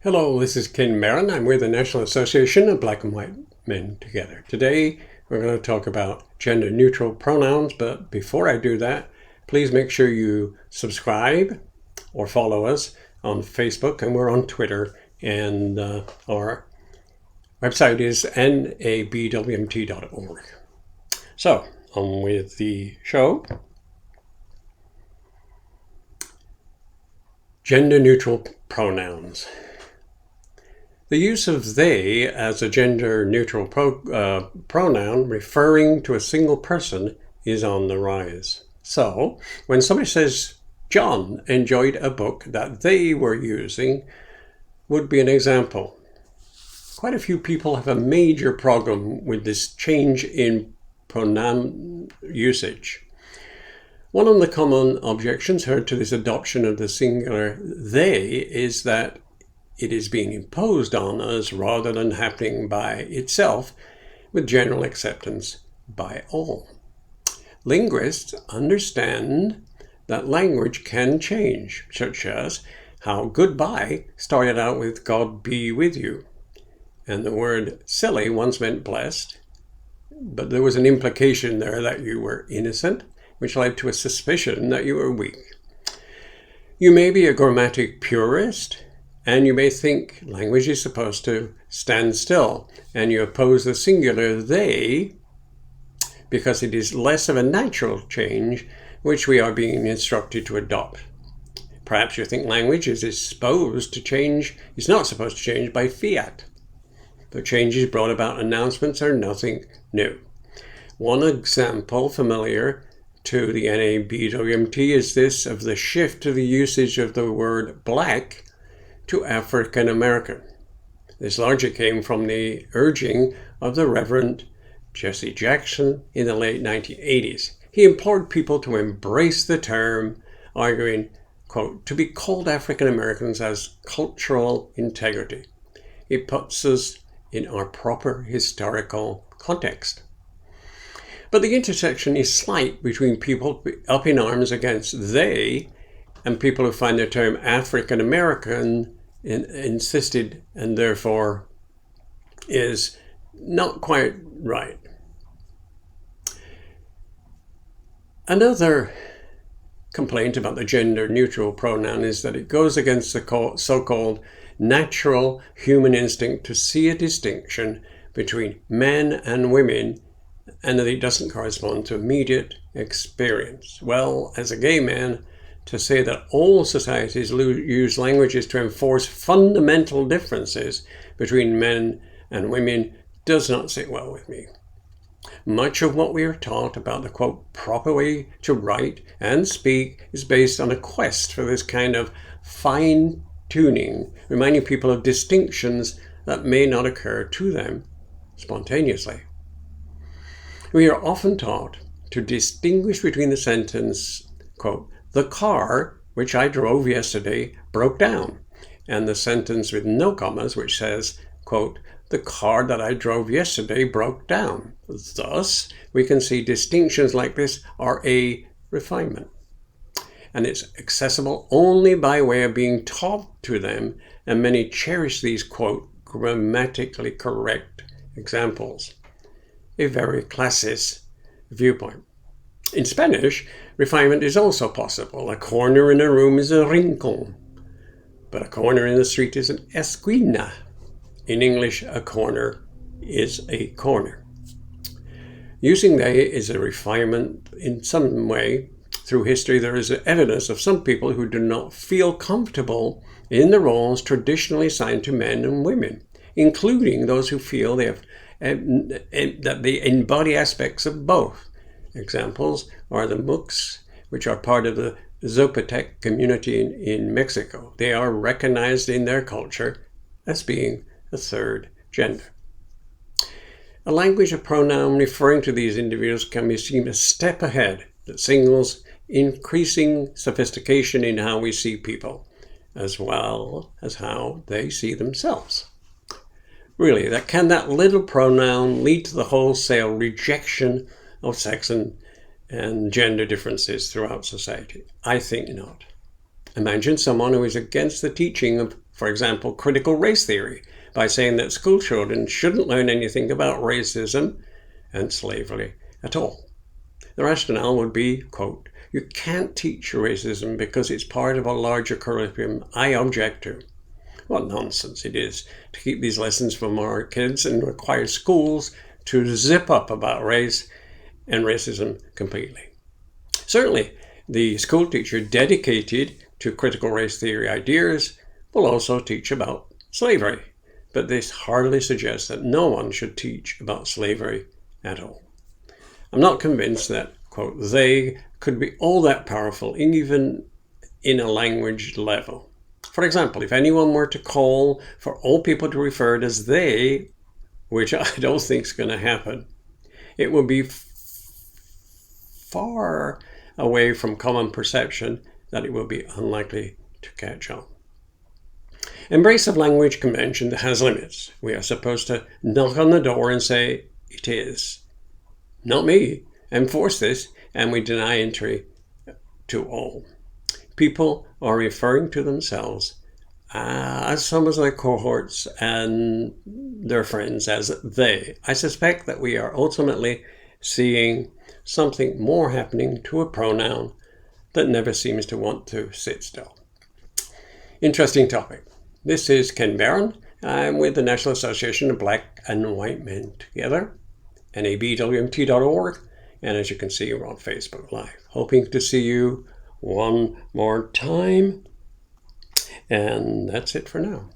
Hello, this is Ken Marin. I'm with the National Association of Black and White Men Together. Today, we're going to talk about gender-neutral pronouns, but before I do that, please make sure you subscribe or follow us on Facebook, and we're on Twitter, and our website is nabwmt.org. So, on with the show. Gender-neutral pronouns. The use of they as a gender-neutral pronoun referring to a single person is on the rise. So, when somebody says John enjoyed a book that they were using, would be an example. Quite a few people have a major problem with this change in pronoun usage. One of the common objections heard to this adoption of the singular they is that it is being imposed on us rather than happening by itself with general acceptance by all. Linguists understand that language can change, such as how goodbye started out with God be with you. And the word silly once meant blessed, but there was an implication there that you were innocent, which led to a suspicion that you were weak. You may be a grammatic purist, and you may think language is supposed to stand still, and you oppose the singular they because it is less of a natural change which we are being instructed to adopt. Perhaps you think language is supposed to change, is not supposed to change by fiat. The changes brought about announcements are nothing new. One example familiar to the NABWMT is this of the shift to the usage of the word black to African American. This largely came from the urging of the Reverend Jesse Jackson in the late 1980s. He implored people to embrace the term, arguing, quote, to be called African Americans as cultural integrity. It puts us in our proper historical context. But the intersection is slight between people up in arms against they and people who find the term African American insisted and therefore is not quite right. Another complaint about the gender-neutral pronoun is that it goes against the so-called natural human instinct to see a distinction between men and women, and that it doesn't correspond to immediate experience. Well, as a gay man, to say that all societies use languages to enforce fundamental differences between men and women does not sit well with me. Much of what we are taught about the, quote, proper way to write and speak is based on a quest for this kind of fine-tuning, reminding people of distinctions that may not occur to them spontaneously. We are often taught to distinguish between the sentence, quote, the car which I drove yesterday broke down, and the sentence with no commas which says, quote, the car that I drove yesterday broke down. Thus, we can see distinctions like this are a refinement, and it's accessible only by way of being taught to them, and many cherish these, quote, grammatically correct examples. A very classist viewpoint. In Spanish, refinement is also possible. A corner in a room is a rincón, but a corner in the street is an esquina. In English, a corner is a corner. Using they is a refinement in some way. Through history, there is evidence of some people who do not feel comfortable in the roles traditionally assigned to men and women, including those who feel they have that they embody aspects of both. Examples are the Mooks, which are part of the Zapotec community in Mexico. They are recognized in their culture as being a third gender. A language of pronoun referring to these individuals can be seen a step ahead that signals increasing sophistication in how we see people, as well as how they see themselves. Really, can that little pronoun lead to the wholesale rejection of sex and gender differences throughout society? I think not. Imagine someone who is against the teaching of For example, critical race theory, by saying that school children shouldn't learn anything about racism and slavery at all. The rationale would be, quote, "You can't teach racism because it's part of a larger curriculum I object to." What nonsense it is to keep these lessons from our kids and require schools to zip up about race and racism completely. Certainly, the school teacher dedicated to critical race theory ideas will also teach about slavery, but this hardly suggests that no one should teach about slavery at all. I'm not convinced that, quote, "they" could be all that powerful, even in a language level. For example, if anyone were to call for all people to refer to as "they," which I don't think is going to happen, it would be far away from common perception that it will be unlikely to catch on. Embrace of language convention has limits. We are supposed to knock on the door and say, "It is not me," enforce this, and we deny entry to all. People are referring to themselves as some of their cohorts and their friends as "they." I suspect that we are ultimately seeing something more happening to a pronoun that never seems to want to sit still. Interesting topic. This is Ken Barron. I'm with the National Association of Black and White Men Together, nabwmt.org, and as you can see, we're on Facebook Live. Hoping to see you one more time, and that's it for now.